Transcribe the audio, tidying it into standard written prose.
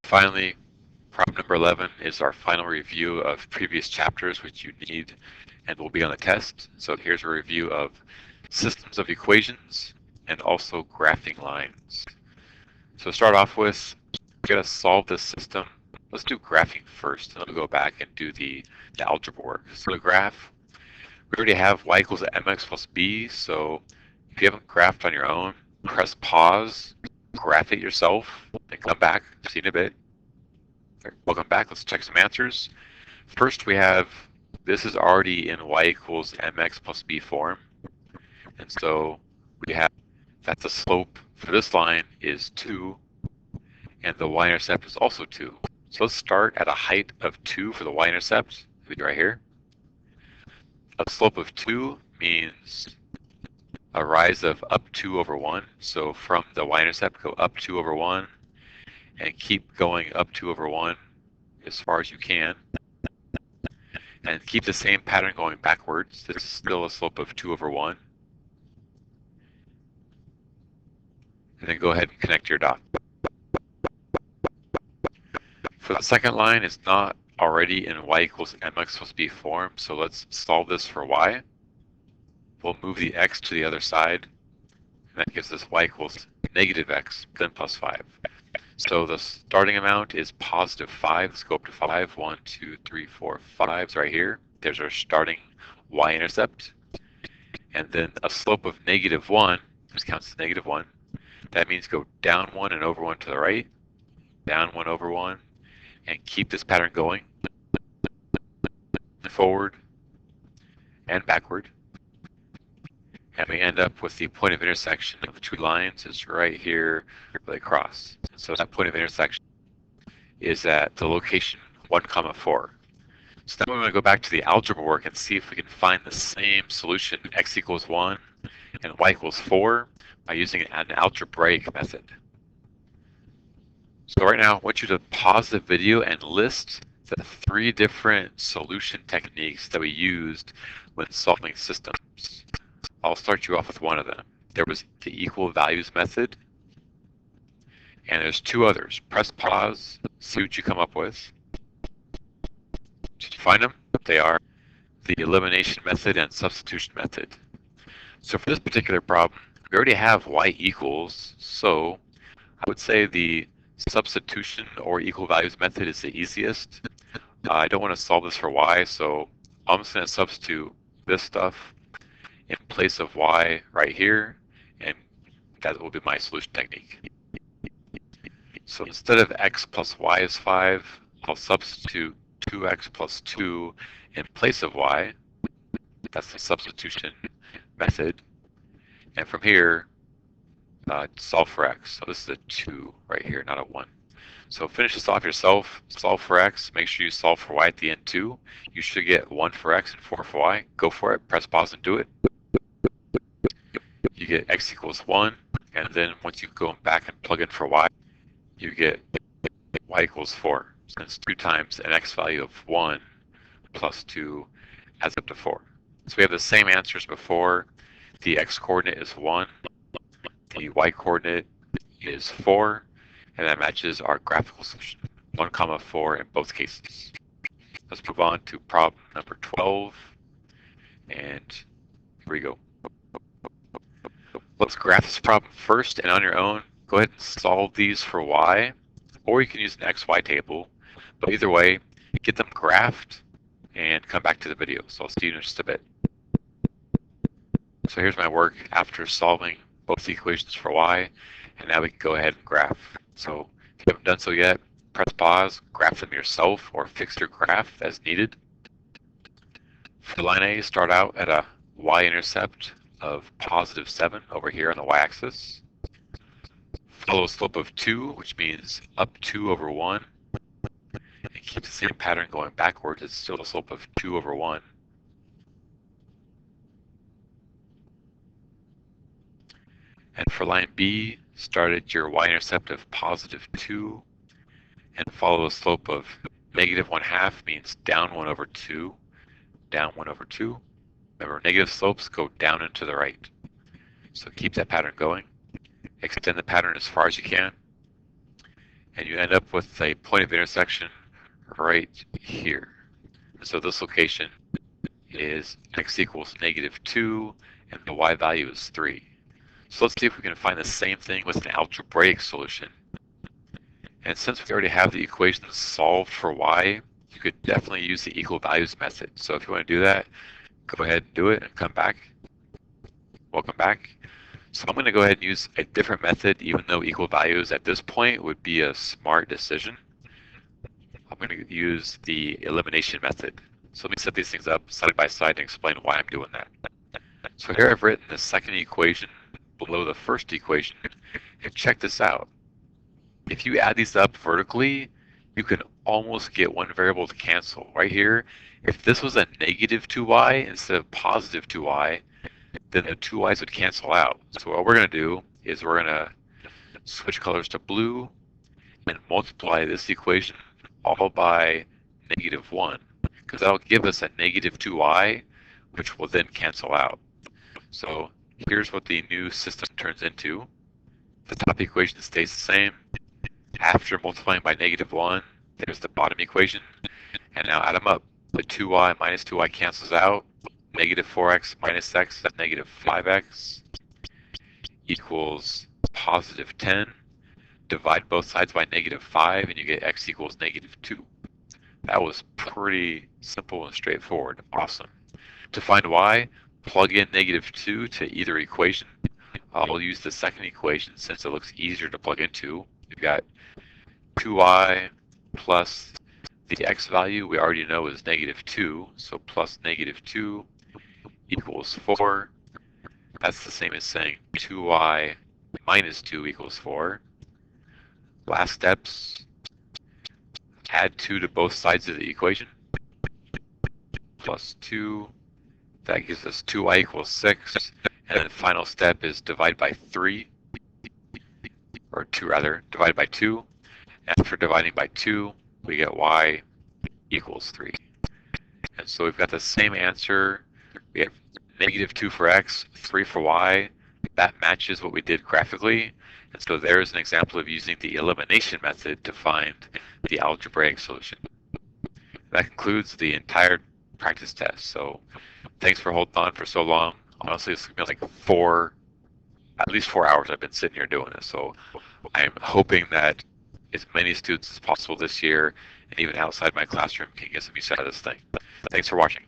Finally, problem number 11 is our final review of previous chapters which you need and will be on the test. So here's a review of systems of equations and also graphing lines. So to start off with, we're going to solve this system. Let's do graphing first, and then we'll go back and do the algebra work. So the graph, we already have y equals mx plus b, so if you haven't graphed on your own, press pause, graph it yourself, and come back, see in a bit. Welcome back, let's check some answers. First we have, this is already in y equals mx plus b form, and so we have that the slope for this line is 2, and the y-intercept is also 2. So let's start at a height of 2 for the y-intercept, right here. A slope of 2 means a rise of up 2 over 1. So from the y-intercept, go up 2 over 1, and keep going up 2 over 1 as far as you can. And keep the same pattern going backwards. This is still a slope of 2 over 1. And then go ahead and connect your dot. For the second line, it's not already in y equals mx plus b form, so let's solve this for y. We'll move the x to the other side, and that gives us y equals negative x, then plus 5. So the starting amount is positive 5. Let's go up to 5. 1, 2, 3, 4, 5's right here. There's our starting y-intercept. And then a slope of negative 1, this counts as negative 1. That means go down 1 and over 1 to the right, down 1 over 1, and keep this pattern going, forward and backward. And we end up with the point of intersection of the two lines is right here where they cross. So that point of intersection is at the location 1, 4. So now we're going to go back to the algebra work and see if we can find the same solution, x equals 1 and y equals 4, by using an algebraic method. So right now I want you to pause the video and list the 3 different solution techniques that we used when solving systems. I'll start you off with one of them. There was the equal values method, and there's 2 others. Press pause, see what you come up with. Did you find them? They are the elimination method and substitution method. So for this particular problem, we already have y equals, so I would say the substitution or equal values method is the easiest. I don't want to solve this for y, so I'm just going to substitute this stuff in place of y right here, and that will be my solution technique. So instead of x plus y is 5, I'll substitute 2x plus 2 in place of y. That's the substitution method. And from here, solve for x. So this is a 2 right here, not a 1. So finish this off yourself. Solve for x. Make sure you solve for y at the end too. You should get 1 for x and 4 for y. Go for it. Press pause and do it. You get x equals 1. And then once you go back and plug in for y, you get y equals 4. So it's 2 times an x value of 1 plus 2 adds up to 4. So we have the same answers before. The x-coordinate is 1. The y-coordinate is 4. And that matches our graphical solution, 1, 4 in both cases. Let's move on to problem number 12. And here we go. Let's graph this problem first, and on your own, go ahead and solve these for y, or you can use an xy table. But either way, get them graphed and come back to the video. So I'll see you in just a bit. So here's my work after solving both the equations for y, and now we can go ahead and graph. So if you haven't done so yet, press pause, graph them yourself, or fix your graph as needed. For line A, start out at a y-intercept of positive 7 over here on the y-axis. Follow a slope of 2, which means up 2 over 1. And keep the same pattern going backwards. It's still a slope of 2 over 1. And for line B, start at your y-intercept of positive 2 and follow a slope of negative 1/2, means down 1 over 2, down 1 over 2. Remember, negative slopes go down and to the right. So keep that pattern going. Extend the pattern as far as you can. and you end up with a point of intersection right here. And so this location is x equals -2, and the y value is 3. So let's see if we can find the same thing with an algebraic solution. And since we already have the equations solved for y, you could definitely use the equal values method. So if you want to do that, go ahead and do it and come back. Welcome back. So I'm going to go ahead and use a different method, even though equal values at this point would be a smart decision. I'm going to use the elimination method. So let me set these things up side by side and explain why I'm doing that. So here I've written the second equation below the first equation, and check this out. If you add these up vertically, you can almost get one variable to cancel. Right here, if this was a -2y instead of positive 2y, then the 2y's would cancel out. So what we're going to do is we're going to switch colors to blue and multiply this equation all by -1, because that'll give us a -2y, which will then cancel out. So here's what the new system turns into. The top equation stays the same. After multiplying by -1, there's the bottom equation. And now add them up. The 2y minus 2y cancels out. -4x minus x, that's -5x, equals +10. Divide both sides by -5, and you get x equals -2. That was pretty simple and straightforward. Awesome. To find y, plug in -2 to either equation. I'll use the second equation since it looks easier to plug into. We've got 2y plus the x value we already know is -2, so plus -2 equals 4. That's the same as saying 2y minus 2 equals 4. Last steps, add 2 to both sides of the equation. Plus 2, that gives us 2y equals 6. And then the final step is divide by 3, or 2 rather, divide by 2. After dividing by 2, we get y equals 3. And so we've got the same answer. We have -2 for x, 3 for y. That matches what we did graphically. And so there's an example of using the elimination method to find the algebraic solution. That concludes the entire practice test. So thanks for holding on for so long. Honestly, it's been like at least 4 hours I've been sitting here doing this. So I'm hoping that as many students as possible this year, and even outside my classroom, can get some use out of this thing. Thanks for watching.